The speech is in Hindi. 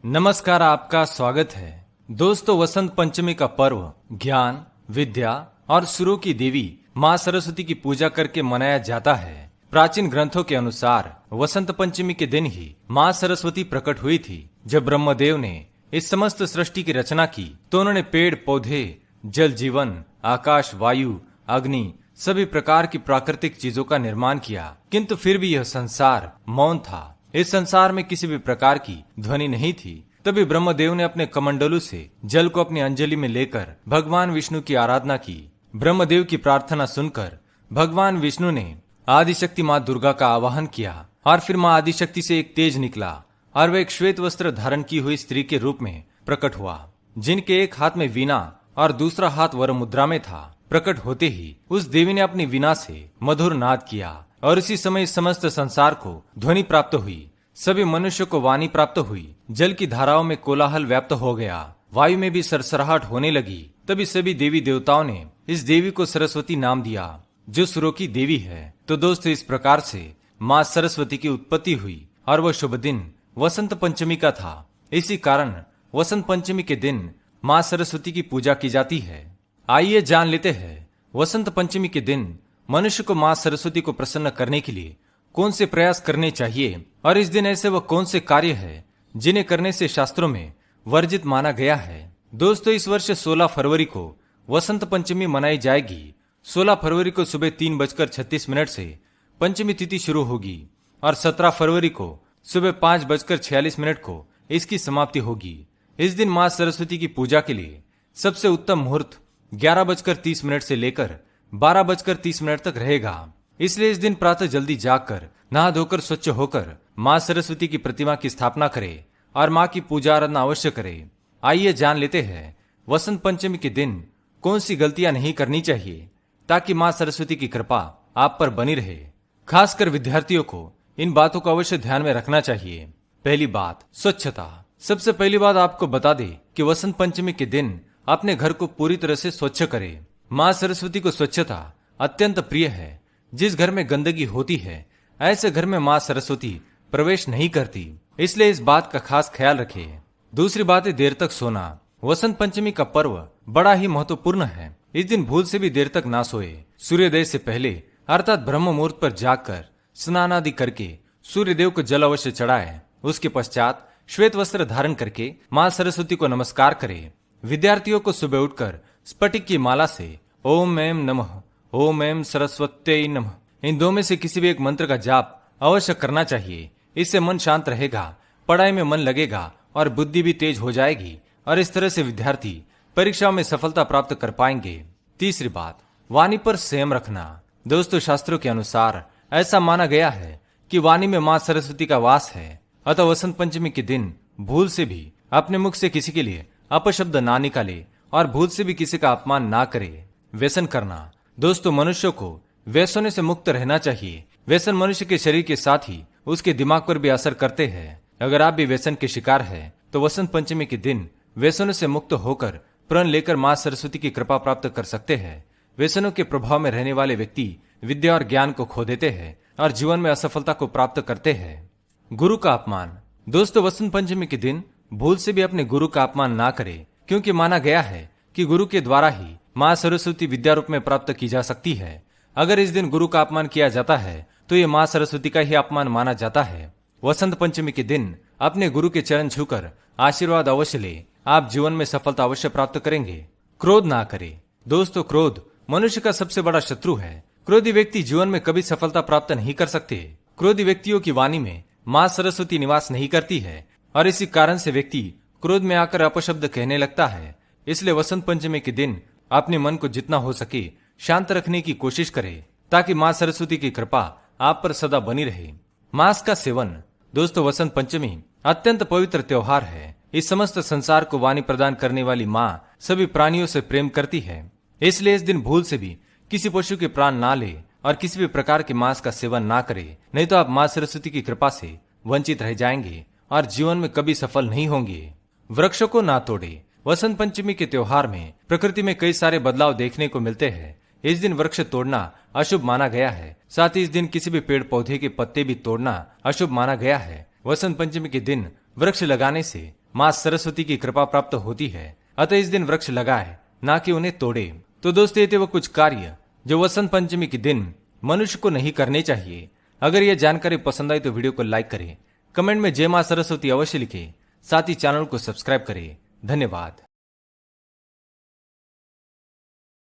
नमस्कार, आपका स्वागत है। दोस्तों, वसंत पंचमी का पर्व ज्ञान, विद्या और सुरों की देवी माँ सरस्वती की पूजा करके मनाया जाता है। प्राचीन ग्रंथों के अनुसार वसंत पंचमी के दिन ही माँ सरस्वती प्रकट हुई थी। जब ब्रह्मदेव ने इस समस्त सृष्टि की रचना की तो उन्होंने पेड़ पौधे, जल जीवन, आकाश, वायु, अग्नि, सभी प्रकार की प्राकृतिक चीजों का निर्माण किया, किंतु फिर भी यह संसार मौन था। इस संसार में किसी भी प्रकार की ध्वनि नहीं थी। तभी ब्रह्मदेव ने अपने कमंडलू से जल को अपनी अंजलि में लेकर भगवान विष्णु की आराधना की। ब्रह्मदेव की प्रार्थना सुनकर भगवान विष्णु ने आदिशक्ति माँ दुर्गा का आवाहन किया और फिर माँ आदिशक्ति से एक तेज निकला और वह एक श्वेत वस्त्र धारण की हुई स्त्री के रूप में प्रकट हुआ, जिनके एक हाथ में वीणा और दूसरा हाथ वर मुद्रा में था। प्रकट होते ही उस देवी ने अपनी वीणा से मधुर नाद किया और इसी समय समस्त संसार को ध्वनि प्राप्त हुई। सभी मनुष्यों को वाणी प्राप्त हुई। जल की धाराओं में कोलाहल व्याप्त हो गया, वायु में भी सरसराहट होने लगी। तभी सभी देवी देवताओं ने इस देवी को सरस्वती नाम दिया, जो सुरों की देवी है। तो दोस्तों, इस प्रकार से माँ सरस्वती की उत्पत्ति हुई और वह शुभ दिन वसंत पंचमी का था। इसी कारण वसंत पंचमी के दिन माँ सरस्वती की पूजा की जाती है। आइए जान लेते हैं, वसंत पंचमी के दिन मनुष्य को माँ सरस्वती को प्रसन्न करने के लिए कौन से प्रयास करने चाहिए और इस दिन ऐसे वह कौन से कार्य है जिन्हें करने से शास्त्रों में वर्जित माना गया है। दोस्तों, इस वर्ष 16 फरवरी को वसंत पंचमी मनाई जाएगी। 16 फरवरी को सुबह 3:36 से पंचमी तिथि शुरू होगी और 17 फरवरी को सुबह 5:46 को इसकी समाप्ति होगी। इस दिन माँ सरस्वती की पूजा के लिए सबसे उत्तम मुहूर्त 11:30 से लेकर 12:30 तक रहेगा। इसलिए इस दिन प्रातः जल्दी जागकर नहा धोकर स्वच्छ होकर माँ सरस्वती की प्रतिमा की स्थापना करें और माँ की पूजा आराधना अवश्य करें। आइए जान लेते हैं, वसंत पंचमी के दिन कौन सी गलतियां नहीं करनी चाहिए ताकि माँ सरस्वती की कृपा आप पर बनी रहे। खासकर विद्यार्थियों को इन बातों को अवश्य ध्यान में रखना चाहिए। पहली बात, स्वच्छता। सबसे पहली बात आपको बता दे कि वसंत पंचमी के दिन अपने घर को पूरी तरह से स्वच्छ करें। माँ सरस्वती को स्वच्छता अत्यंत प्रिय है। जिस घर में गंदगी होती है, ऐसे घर में माँ सरस्वती प्रवेश नहीं करती, इसलिए इस बात का खास ख्याल रखें। दूसरी बात है देर तक सोना। वसंत पंचमी का पर्व बड़ा ही महत्वपूर्ण है। इस दिन भूल से भी देर तक ना सोए। सूर्योदय से पहले अर्थात ब्रह्म मुहूर्त पर जागकर स्नान आदि करके सूर्यदेव को जल अवश्य चढ़ाए। उसके पश्चात श्वेत वस्त्र धारण करके माँ सरस्वती को नमस्कार करे। विद्यार्थियों को सुबह उठकर स्फटिक की माला से ओम ऐं नमः, ओम ऐं सरस्वत्यै नमः, इन दो में से किसी भी एक मंत्र का जाप अवश्य करना चाहिए। इससे मन शांत रहेगा, पढ़ाई में मन लगेगा और बुद्धि भी तेज हो जाएगी और इस तरह से विद्यार्थी परीक्षाओं में सफलता प्राप्त कर पाएंगे। तीसरी बात, वाणी पर संयम रखना। दोस्तों, शास्त्रों के अनुसार ऐसा माना गया है कि वाणी में माँ सरस्वती का वास है। अतः वसंत पंचमी के दिन भूल से भी अपने मुख से किसी के लिए अपशब्द ना निकाले और भूल से भी किसी का अपमान ना करे। व्यसन करना। दोस्तों, मनुष्य को व्यसनों से मुक्त रहना चाहिए। व्यसन मनुष्य के शरीर के साथ ही उसके दिमाग पर भी असर करते हैं। अगर आप भी व्यसन के शिकार हैं तो वसंत पंचमी के दिन व्यसनों से मुक्त होकर प्रण लेकर माँ सरस्वती की कृपा प्राप्त कर सकते हैं। व्यसनों के प्रभाव में रहने वाले व्यक्ति विद्या और ज्ञान को खो देते हैं और जीवन में असफलता को प्राप्त करते हैं। गुरु का अपमान। दोस्तों, वसंत पंचमी के दिन भूल से भी अपने गुरु का अपमान ना करें, क्योंकि माना गया है कि गुरु के द्वारा ही माँ सरस्वती विद्या रूप में प्राप्त की जा सकती है। अगर इस दिन गुरु का अपमान किया जाता है तो ये माँ सरस्वती का ही अपमान माना जाता है। वसंत पंचमी के दिन अपने गुरु के चरण छूकर आशीर्वाद अवश्य ले, आप जीवन में सफलता अवश्य प्राप्त करेंगे। क्रोध ना करें। दोस्तों, क्रोध मनुष्य का सबसे बड़ा शत्रु है। क्रोधी व्यक्ति जीवन में कभी सफलता प्राप्त नहीं कर सकते। क्रोधी व्यक्तियों की वाणी में माँ सरस्वती निवास नहीं करती है और इसी कारण से व्यक्ति क्रोध में आकर अपशब्द कहने लगता है। इसलिए वसंत पंचमी के दिन अपने मन को जितना हो सके शांत रखने की कोशिश करें ताकि माँ सरस्वती की कृपा आप पर सदा बनी रहे। मांस का सेवन। दोस्तों, वसंत पंचमी अत्यंत पवित्र त्योहार है। इस समस्त संसार को वाणी प्रदान करने वाली माँ सभी प्राणियों से प्रेम करती है। इसलिए इस दिन भूल से भी किसी पशु के प्राण ना ले और किसी भी प्रकार के मांस का सेवन ना करे, नहीं तो आप माँ सरस्वती की कृपा से वंचित रह जाएंगे और जीवन में कभी सफल नहीं होंगे। वृक्षों को ना तोड़े। वसंत पंचमी के त्योहार में प्रकृति में कई सारे बदलाव देखने को मिलते हैं। इस दिन वृक्ष तोड़ना अशुभ माना गया है। साथ ही इस दिन किसी भी पेड़ पौधे के पत्ते भी तोड़ना अशुभ माना गया है। वसंत पंचमी के दिन वृक्ष लगाने से माँ सरस्वती की कृपा प्राप्त होती है। अतः इस दिन वृक्ष लगाए, ना कि उन्हें तोड़े। तो दोस्तों, ये थे वो कुछ कार्य जो वसंत पंचमी के दिन मनुष्य को नहीं करने चाहिए। अगर यह जानकारी पसंद आई तो वीडियो को लाइक करें, कमेंट में जय मां सरस्वती अवश्य लिखें, साथ ही चैनल को सब्सक्राइब करें। धन्यवाद।